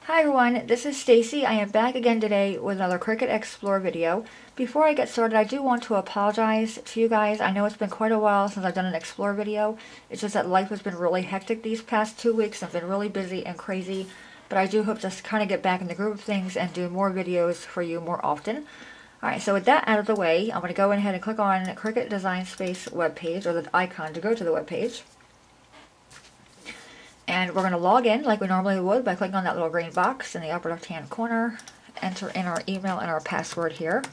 Hi everyone, this is Stacy. I am back again today with another Cricut Explore video. Before I get started, I do want to apologize to you guys. I know it's been quite a while since I've done an Explore video. It's just that life has been really hectic these past 2 weeks. I've been really busy and crazy, but I do hope to kind of get back in the groove of things and do more videos for you more often. Alright, so with that out of the way, I'm going to go ahead and click on Cricut Design Space webpage, or the icon to go to the webpage. And we're going to log in like we normally would by clicking on that little green box in the upper left hand corner. Enter in our email and our password here.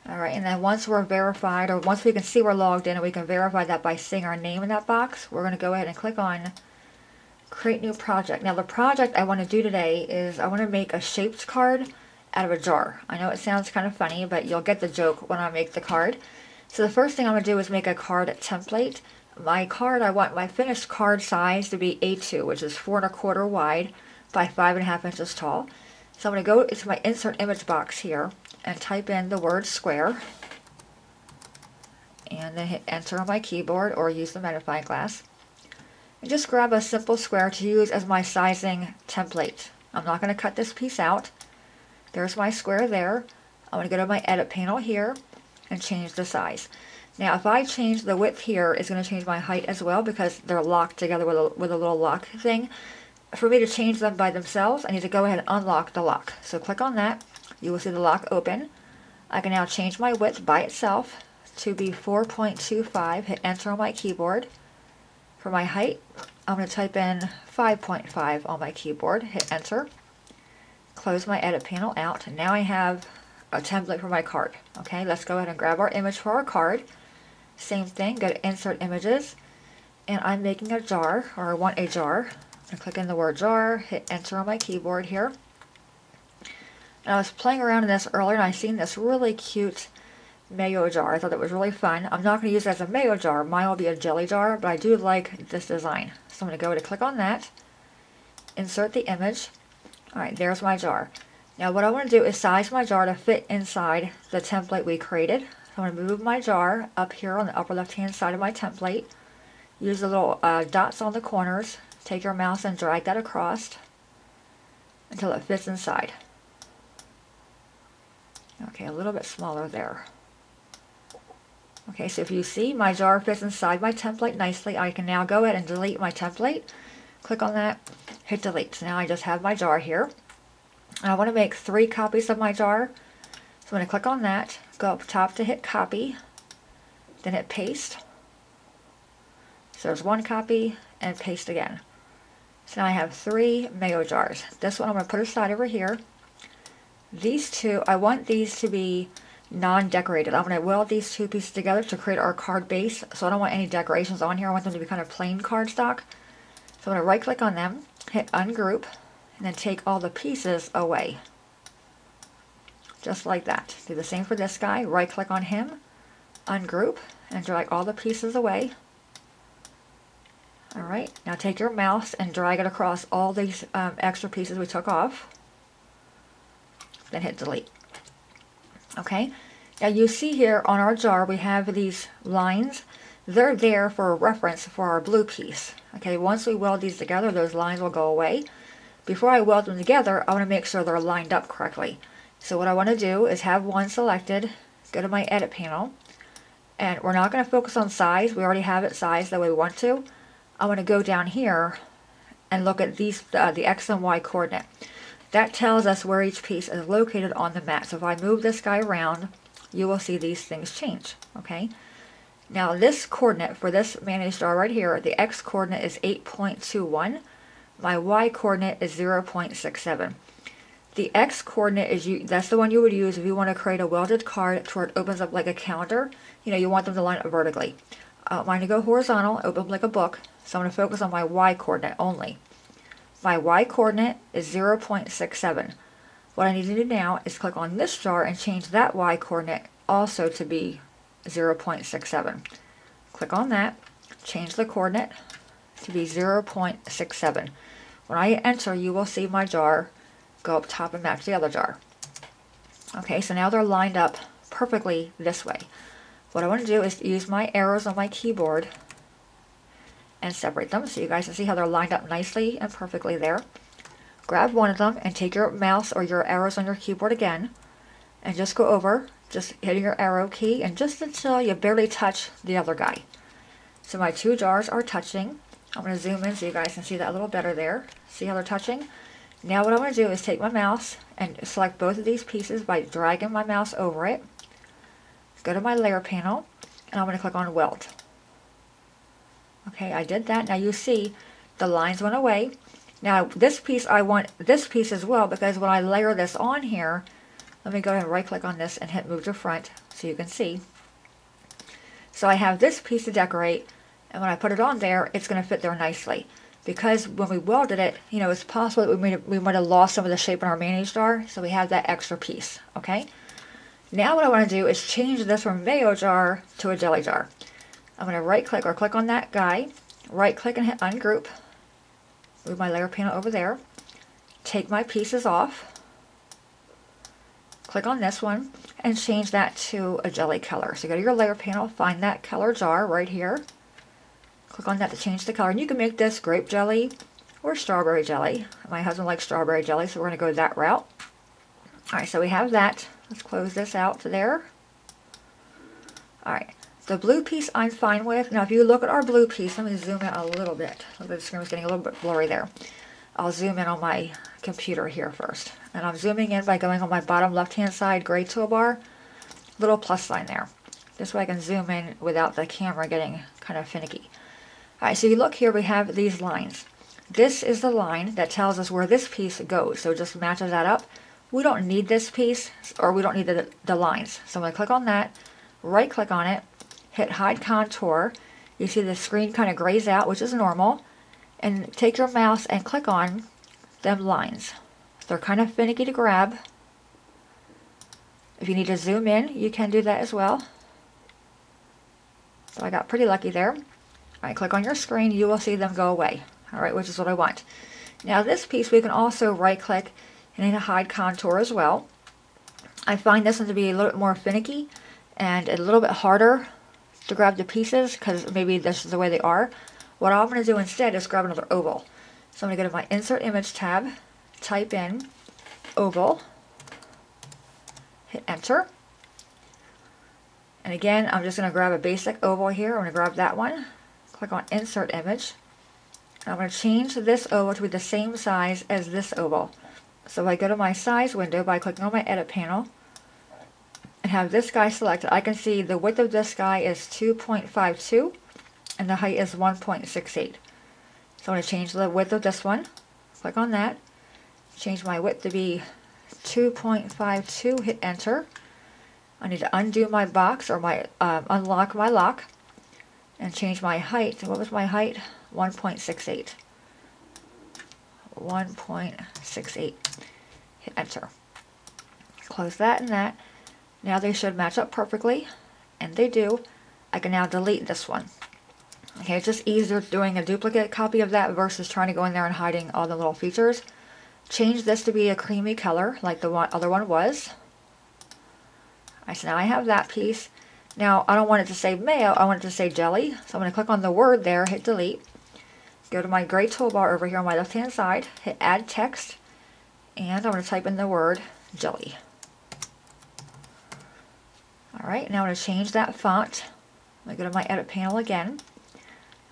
Alright, and then once we're verified, or once we can see we're logged in and we can verify that by seeing our name in that box, we're going to go ahead and click on Create New Project. Now the project I want to do today is I want to make a shaped card out of a jar. I know it sounds kind of funny, but you'll get the joke when I make the card. So the first thing I'm going to do is make a card template. My card, I want my finished card size to be A2, which is 4 1/4 wide by 5.5 inches tall. So I'm going to go into my insert image box here and type in the word square. And then hit enter on my keyboard or use the magnifying glass. And just grab a simple square to use as my sizing template. I'm not going to cut this piece out. There's my square there. I'm going to go to my edit panel here and change the size. Now if I change the width here, it's going to change my height as well because they're locked together with a little lock thing. For me to change them by themselves, I need to go ahead and unlock the lock. So click on that. You will see the lock open. I can now change my width by itself to be 4.25. Hit enter on my keyboard. For my height, I'm going to type in 5.5 on my keyboard. Hit enter. Close my edit panel out. And now I have a template for my card. Okay, let's go ahead and grab our image for our card. Same thing, go to insert images, and I'm making a jar, or I want a jar. I'm going to click in the word jar, hit enter on my keyboard here. And I was playing around in this earlier and I seen this really cute mayo jar. I thought it was really fun. I'm not going to use it as a mayo jar, mine will be a jelly jar, but I do like this design. So I'm going to go to click on that, insert the image. Alright, there's my jar. Now what I want to do is size my jar to fit inside the template we created. So I'm going to move my jar up here on the upper left hand side of my template. Use the little dots on the corners. Take your mouse and drag that across until it fits inside. Okay, a little bit smaller there. Okay, so if you see my jar fits inside my template nicely, I can now go ahead and delete my template. Click on that, hit delete. So now I just have my jar here. I want to make 3 copies of my jar. So I'm going to click on that, go up top to hit copy, then hit paste. So there's 1 copy and paste again. So now I have 3 mayo jars. This one I'm going to put aside over here. These 2, I want these to be non-decorated. I'm going to weld these 2 pieces together to create our card base. So I don't want any decorations on here. I want them to be kind of plain cardstock. So I'm going to right click on them, hit ungroup, and then take all the pieces away. Just like that. Do the same for this guy. Right click on him, ungroup, and drag all the pieces away. Alright, now take your mouse and drag it across all these extra pieces we took off. Then hit delete. Okay, now you see here on our jar we have these lines. They're there for a reference for our blue piece. Okay, once we weld these together, those lines will go away. Before I weld them together, I want to make sure they're lined up correctly. So what I want to do is have one selected, go to my edit panel, and we're not going to focus on size. We already have it sized the way we want to. I want to go down here and look at these, the X and Y coordinate. That tells us where each piece is located on the mat. So if I move this guy around, you will see these things change. Okay. Now this coordinate for this mayonnaise jar right here, the X coordinate is 8.21. My Y coordinate is 0.67. The X coordinate is that's the one you would use if you want to create a welded card to where it opens up like a calendar. You know, you want them to line up vertically. Mine to go horizontal, open up like a book. So I'm going to focus on my Y coordinate only. My Y coordinate is 0.67. What I need to do now is click on this jar and change that Y coordinate also to be 0.67. Click on that, change the coordinate to be 0.67. When I enter, you will see my jar go up top and match the other jar. Okay, so now they're lined up perfectly this way. What I want to do is use my arrows on my keyboard and separate them so you guys can see how they're lined up nicely and perfectly there. Grab one of them and take your mouse or your arrows on your keyboard again and just go over, just hitting your arrow key and just until you barely touch the other guy. So my two jars are touching. I'm going to zoom in so you guys can see that a little better there. See how they're touching? Now what I'm going to do is take my mouse and select both of these pieces by dragging my mouse over it. Go to my layer panel and I'm going to click on Weld. Okay, I did that. Now you see the lines went away. Now this piece, I want this piece as well because when I layer this on here, let me go ahead and right click on this and hit move to front so you can see. So I have this piece to decorate, and when I put it on there, it's going to fit there nicely. Because when we welded it, you know, it's possible that we might have lost some of the shape in our mayonnaise jar, so we have that extra piece, okay? Now what I want to do is change this from mayo jar to a jelly jar. I'm going to right click or click on that guy, right click and hit ungroup, move my layer panel over there, take my pieces off, click on this one, and change that to a jelly color. So go to your layer panel, find that color jar right here, click on that to change the color, and you can make this grape jelly or strawberry jelly. My husband likes strawberry jelly, so we're going to go that route. Alright, so we have that. Let's close this out to there. Alright, the blue piece I'm fine with. Now if you look at our blue piece, let me zoom in a little bit. The screen was getting a little bit blurry there. I'll zoom in on my computer here first. And I'm zooming in by going on my bottom left hand side gray toolbar, little plus sign there. This way I can zoom in without the camera getting kind of finicky. Alright, so you look here, we have these lines. This is the line that tells us where this piece goes, so it just matches that up. We don't need this piece, or we don't need the lines. So I'm going to click on that, right click on it, hit hide contour. You see the screen kind of grays out, which is normal. And take your mouse and click on them lines. They're kind of finicky to grab. If you need to zoom in, you can do that as well. So I got pretty lucky there. Alright, click on your screen, you will see them go away. Alright, which is what I want. Now this piece we can also right click and hit hide contour as well. I find this one to be a little bit more finicky and a little bit harder to grab the pieces because maybe this is the way they are. What I'm going to do instead is grab another oval. So I'm going to go to my insert image tab, type in oval, hit enter. And again, I'm just going to grab a basic oval here. I'm going to grab that one, click on insert image. I'm going to change this oval to be the same size as this oval. So I go to my size window by clicking on my edit panel and have this guy selected. I can see the width of this guy is 2.52 and the height is 1.68. So I'm going to change the width of this one. Click on that. Change my width to be 2.52. Hit enter. I need to undo my box or my unlock my lock and change my height. What was my height? 1.68. 1.68. Hit enter. Close that and that. Now they should match up perfectly, and they do. I can now delete this one. Okay, it's just easier doing a duplicate copy of that versus trying to go in there and hiding all the little features. Change this to be a creamy color like the other one was. Alright, so now I have that piece. Now I don't want it to say mayo, I want it to say jelly. So I'm going to click on the word there, hit delete. Go to my gray toolbar over here on my left hand side, hit add text, and I'm going to type in the word jelly. Alright, now I'm going to change that font. I'm going to go to my edit panel again.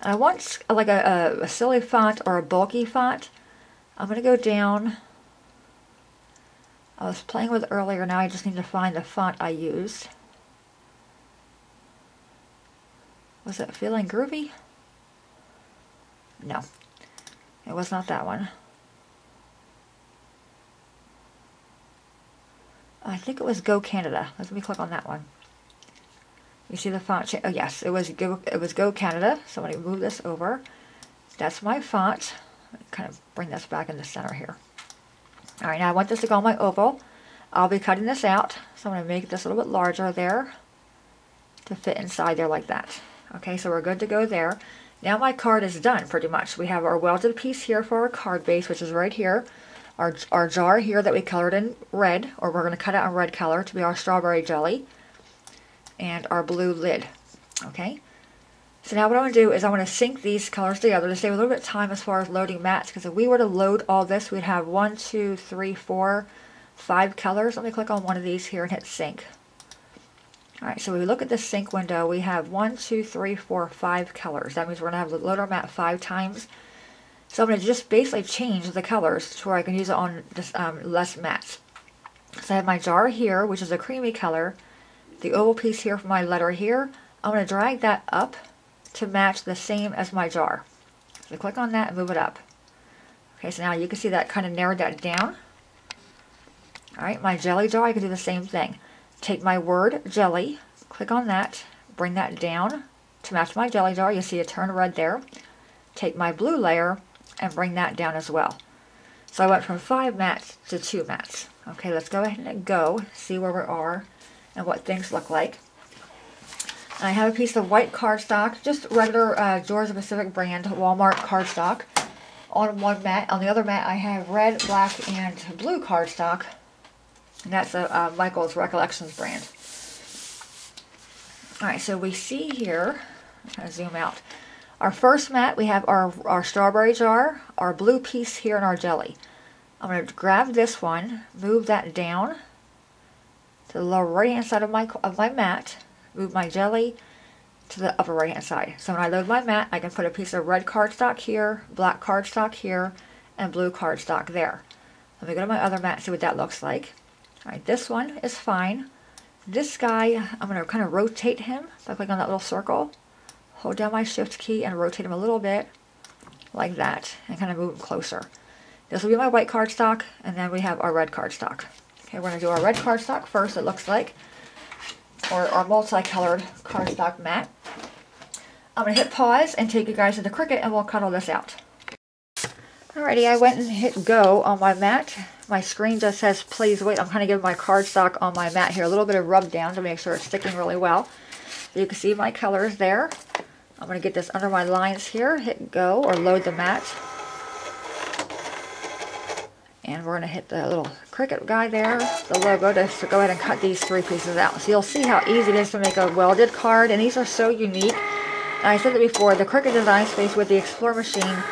And I want like a silly font or a bulky font. I'm going to go down. I was playing with it earlier, now I just need to find the font I used. Was it Feeling Groovy? No, it was not that one. I think it was Go Canada. Let me click on that one. You see the font change? Oh yes, it was Go Canada. So I'm going to move this over. That's my font. Kind of bring this back in the center here. Alright, now I want this to go on my oval. I'll be cutting this out. So I'm going to make this a little bit larger there to fit inside there like that. Okay, so we're good to go there. Now my card is done pretty much. We have our welded piece here for our card base, which is right here. Our jar here that we colored in red, or we're going to cut out in red color to be our strawberry jelly. And our blue lid. Okay, So now what I'm going to do is I'm going to sync these colors together to save a little bit of time as far as loading mats, because if we were to load all this, we'd have 1, 2, 3, 4, 5 colors. Let me click on one of these here and hit sync. Alright, so when we look at the sync window, we have 1, 2, 3, 4, 5 colors. That means we're going to have to load our mat 5 times. So I'm going to just basically change the colors to where I can use it on just, less mats. So I have my jar here, which is a creamy color. The oval piece here for my letter here. I'm going to drag that up to match the same as my jar. So click on that and move it up. Okay, so now you can see that kind of narrowed that down. Alright, my jelly jar, I can do the same thing. Take my word jelly, click on that, bring that down to match my jelly jar. You see it turn red there. Take my blue layer and bring that down as well. So I went from 5 mats to 2 mats. Okay, let's go ahead and go, see where we are and what things look like. I have a piece of white cardstock, just regular Georgia Pacific brand Walmart cardstock on one mat. On the other mat I have red, black, and blue cardstock. And that's a Michael's Recollections brand. Alright, so we see here, I'm going to zoom out. Our first mat, we have our strawberry jar, our blue piece here, and our jelly. I'm going to grab this one, move that down to the lower right hand side of my mat, move my jelly to the upper right hand side. So when I load my mat, I can put a piece of red cardstock here, black cardstock here, and blue cardstock there. Let me go to my other mat and see what that looks like. Alright, this one is fine. This guy, I'm going to kind of rotate him by clicking on that little circle. Hold down my shift key and rotate him a little bit like that and kind of move him closer. This will be my white cardstock, and then we have our red cardstock. Okay, we're going to do our red cardstock first, it looks like, or our multicolored cardstock mat. I'm going to hit pause and take you guys to the Cricut and we'll cut all this out. Alrighty, I went and hit go on my mat. My screen just says please wait. I'm kind of giving my cardstock on my mat here a little bit of rub down to make sure it's sticking really well. So you can see my colors there. I'm going to get this under my lines here, hit go or load the mat. And we're going to hit the little Cricut guy there, the logo, to go ahead and cut these 3 pieces out. So you'll see how easy it is to make a welded card, and these are so unique. And I said it before, the Cricut Design Space with the Explore machine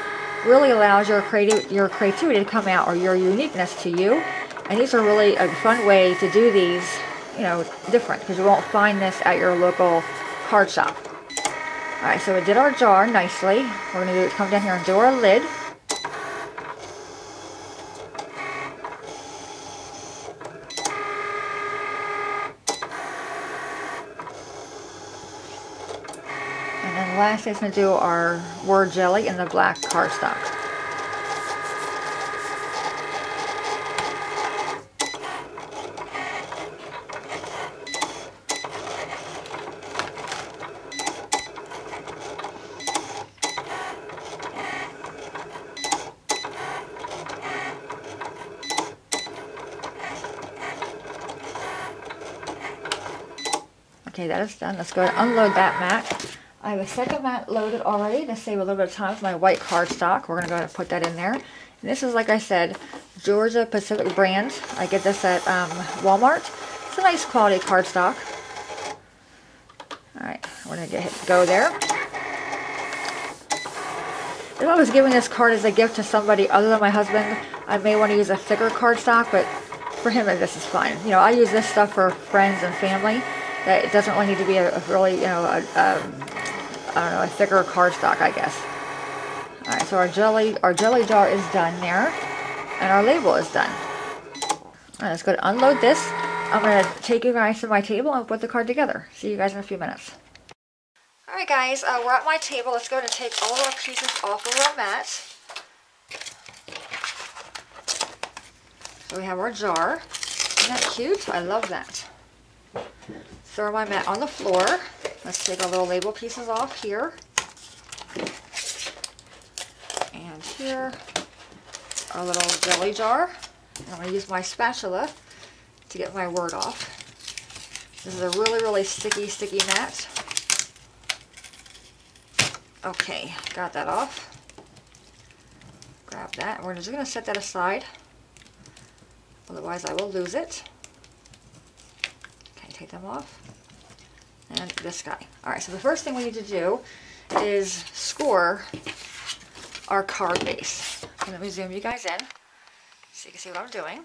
really allows your creativity to come out, or your uniqueness to you. And these are really a fun way to do these, you know, different, because you won't find this at your local card shop. Alright, so we did our jar nicely. We're going to do is come down here and do our lid. And then lastly, it's going to do our word jelly in the black cardstock. Okay, that is done. Let's go ahead and unload that mat. I have a second mat loaded already to save a little bit of time with my white cardstock. We're going to go ahead and put that in there. And this is, like I said, Georgia Pacific brand. I get this at Walmart. It's a nice quality cardstock. Alright, we're going to hit go there. If I was giving this card as a gift to somebody other than my husband, I may want to use a thicker cardstock, but for him, this is fine. You know, I use this stuff for friends and family. That it doesn't really need to be a really, you know, I don't know, a thicker cardstock, I guess. Alright, so our jelly jar is done there, and our label is done. Alright, let's go to unload this. I'm going to take you guys to my table and put the card together. See you guys in a few minutes. Alright guys, we're at my table. Let's go ahead and take all of our pieces off of our mat. So we have our jar. Isn't that cute? I love that. Throw my mat on the floor. Let's take our little label pieces off here. And here, our little jelly jar. And I'm going to use my spatula to get my word off. This is a really, really sticky mat. Okay, got that off. Grab that. We're just going to set that aside. Otherwise I will lose it. Okay, take them off. And this guy. Alright, so the first thing we need to do is score our card base. Okay, let me zoom you guys in so you can see what I'm doing.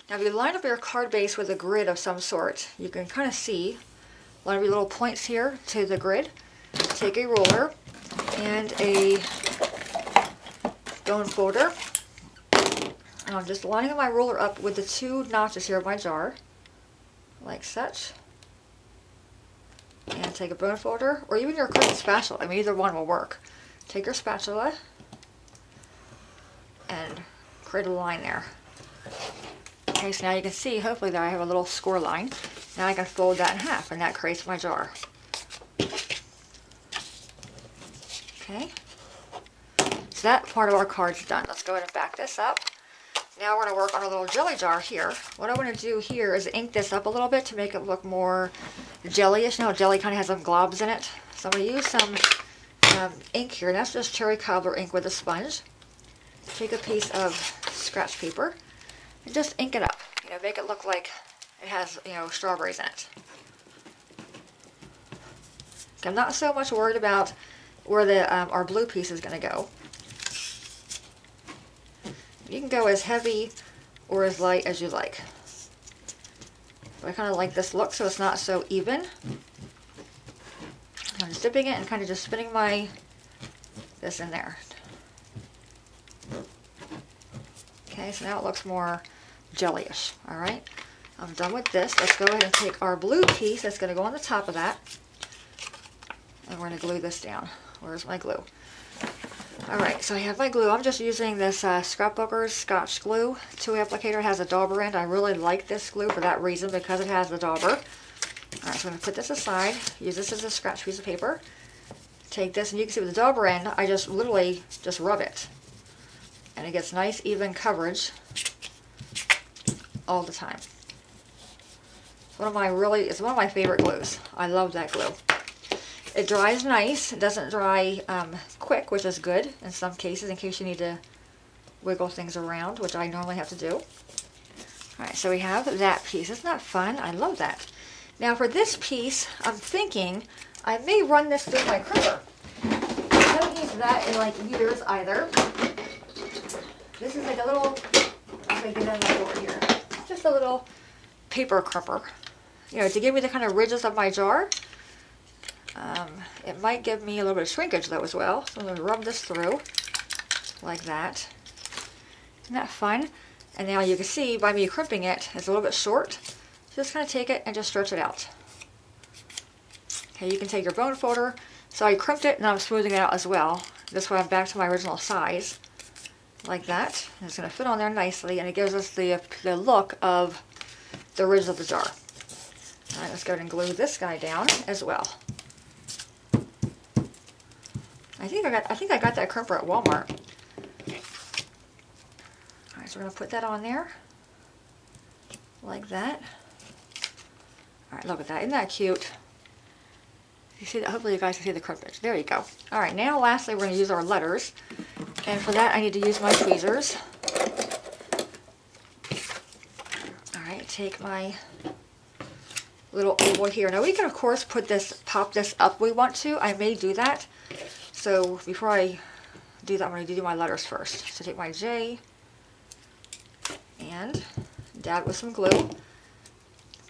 Now if you line up your card base with a grid of some sort, you can kind of see one of your little points here to the grid. Take a ruler and a bone folder. And I'm just lining my ruler up with the 2 notches here of my jar, like such. And take a bone folder, or even your Cricut spatula. I mean, either one will work. Take your spatula and create a line there. Okay, so now you can see, hopefully, that I have a little score line. Now I can fold that in half, and that creates my jar. Okay. So that part of our card's done. Let's go ahead and back this up. Now we're going to work on a little jelly jar here. What I want to do here is ink this up a little bit to make it look more jellyish. You know, jelly kind of has some globs in it. So I'm going to use some ink here. That's just cherry cobbler ink with a sponge. Take a piece of scratch paper and just ink it up. You know, make it look like it has, you know, strawberries in it. Okay, I'm not so much worried about where the our blue piece is going to go. You can go as heavy or as light as you like. But I kind of like this look so it's not so even. I'm just dipping it and kind of just spinning this in there. Okay, so now it looks more jellyish. Alright, I'm done with this. Let's go ahead and take our blue piece that's going to go on the top of that. And we're going to glue this down. Where's my glue? Alright, so I have my glue. I'm just using this Scrapbooker's Scotch Glue 2 applicator. It has a dauber end. I really like this glue for that reason, because it has the dauber. Alright, so I'm going to put this aside. Use this as a scratch piece of paper. Take this, and you can see with the dauber end, I just literally just rub it. And it gets nice, even coverage all the time. It's one of my favorite glues. I love that glue. It dries nice. It doesn't dry quick, which is good in some cases, in case you need to wiggle things around, which I normally have to do. Alright, so we have that piece. Isn't that fun? I love that. Now for this piece, I'm thinking I may run this through my crimper. I haven't used that in like years either. This is like a little, I'm going to get it over here. Just a little paper crimper. You know, to give me the kind of ridges of my jar. It might give me a little bit of shrinkage though as well. So I'm going to rub this through like that. Isn't that fun? And now you can see by me crimping it, it's a little bit short. So just kind of take it and just stretch it out. Okay, you can take your bone folder. So I crimped it and I'm smoothing it out as well. This way I'm back to my original size. Like that. And it's going to fit on there nicely, and it gives us the look of the ridge of the jar. Alright, let's go ahead and glue this guy down as well. I think I got that crimper at Walmart. Alright, so we're going to put that on there. Like that. Alright, look at that. Isn't that cute? You see that? Hopefully you guys can see the crimpage. There you go. Alright, now lastly we're going to use our letters. And for that I need to use my tweezers. Alright, take my little oval here. Now we can of course pop this up if we want to. I may do that. So before I do that, I'm going to do my letters first. So take my J and dab it with some glue.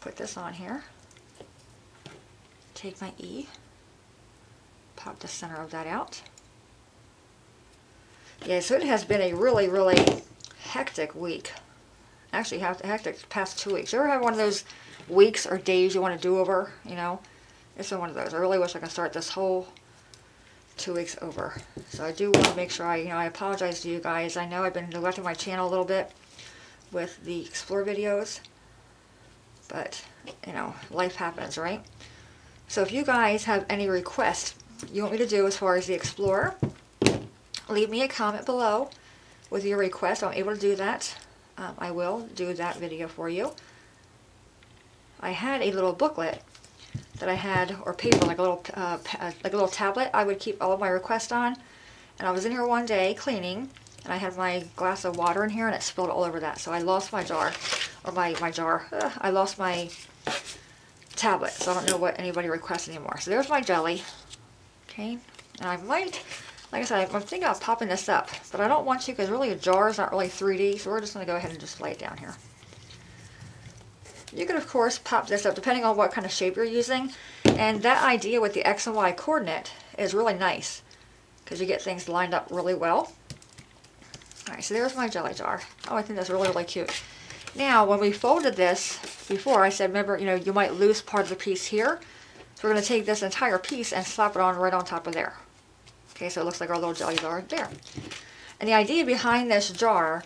Put this on here. Take my E. Pop the center of that out. Yeah, so it has been a really, really hectic week. Actually, hectic past 2 weeks. You ever have one of those weeks or days you want to do over? You know, it's been one of those. I really wish I could start this whole 2 weeks over. So I do want to make sure I apologize to you guys. I know I've been neglecting my channel a little bit with the Explore videos, but you know, life happens, right? So if you guys have any requests you want me to do as far as the Explorer, leave me a comment below with your request. I'm able to do that. I will do that video for you. I had a little booklet that I had, or paper, like a little tablet I would keep all of my requests on. And I was in here one day cleaning, and I had my glass of water in here, and it spilled all over that. So I lost my jar, or my jar. I lost my tablet, so I don't know what anybody requests anymore. So there's my jelly. Okay, And I might, like I said, I'm thinking about popping this up, but I don't want to because really a jar is not really 3D, so we're just going to go ahead and just lay it down here. You can, of course, pop this up depending on what kind of shape you're using. And that idea with the X and Y coordinate is really nice because you get things lined up really well. Alright, so there's my jelly jar. Oh, I think that's really, really cute. Now, when we folded this before, I said, remember, you know, you might lose part of the piece here. So we're going to take this entire piece and slap it on right on top of there. Okay, so it looks like our little jelly jar there. And the idea behind this jar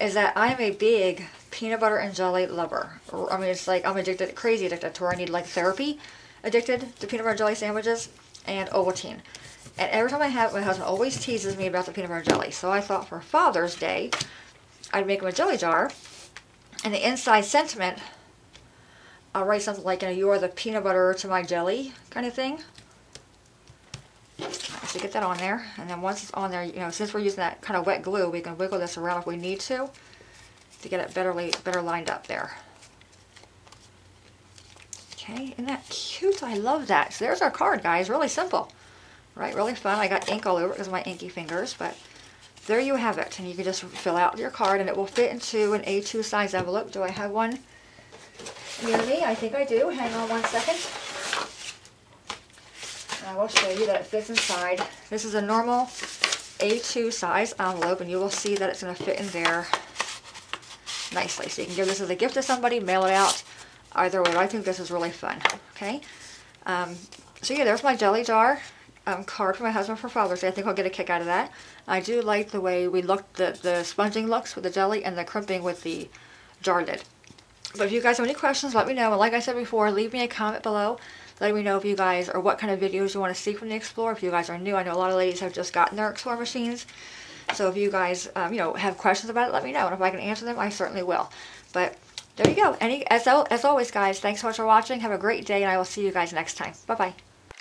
is that I'm a big peanut butter and jelly lover. I mean, it's like I'm addicted, crazy addicted to where I need like therapy addicted to peanut butter and jelly sandwiches and Ovaltine. And every time I have it, my husband always teases me about the peanut butter and jelly. So I thought for Father's Day, I'd make him a jelly jar. And the inside sentiment, I'll write something like, you know, you are the peanut butter to my jelly kind of thing. Right, so get that on there. And then once it's on there, you know, since we're using that kind of wet glue, we can wiggle this around if we need to get it better lined up there. Okay, isn't that cute? I love that. So there's our card, guys. Really simple. Right, really fun. I got ink all over it because of my inky fingers, but there you have it. And you can just fill out your card and it will fit into an A2 size envelope. Do I have one near me? I think I do. Hang on one second. And I will show you that it fits inside. This is a normal A2 size envelope and you will see that it's going to fit in there nicely. So you can give this as a gift to somebody, mail it out. Either way, I think this is really fun. Okay. So yeah, there's my jelly jar card for my husband for Father's Day. I think I'll get a kick out of that. I do like the way we looked, the sponging looks with the jelly and the crimping with the jar lid. But if you guys have any questions, let me know. And like I said before, leave me a comment below letting me know if you guys, or what kind of videos you want to see from the Explorer. If you guys are new, I know a lot of ladies have just gotten their Explorer machines. So if you guys, you know, have questions about it, let me know. And if I can answer them, I certainly will. But there you go. As always, guys, thanks so much for watching. Have a great day, and I will see you guys next time. Bye-bye.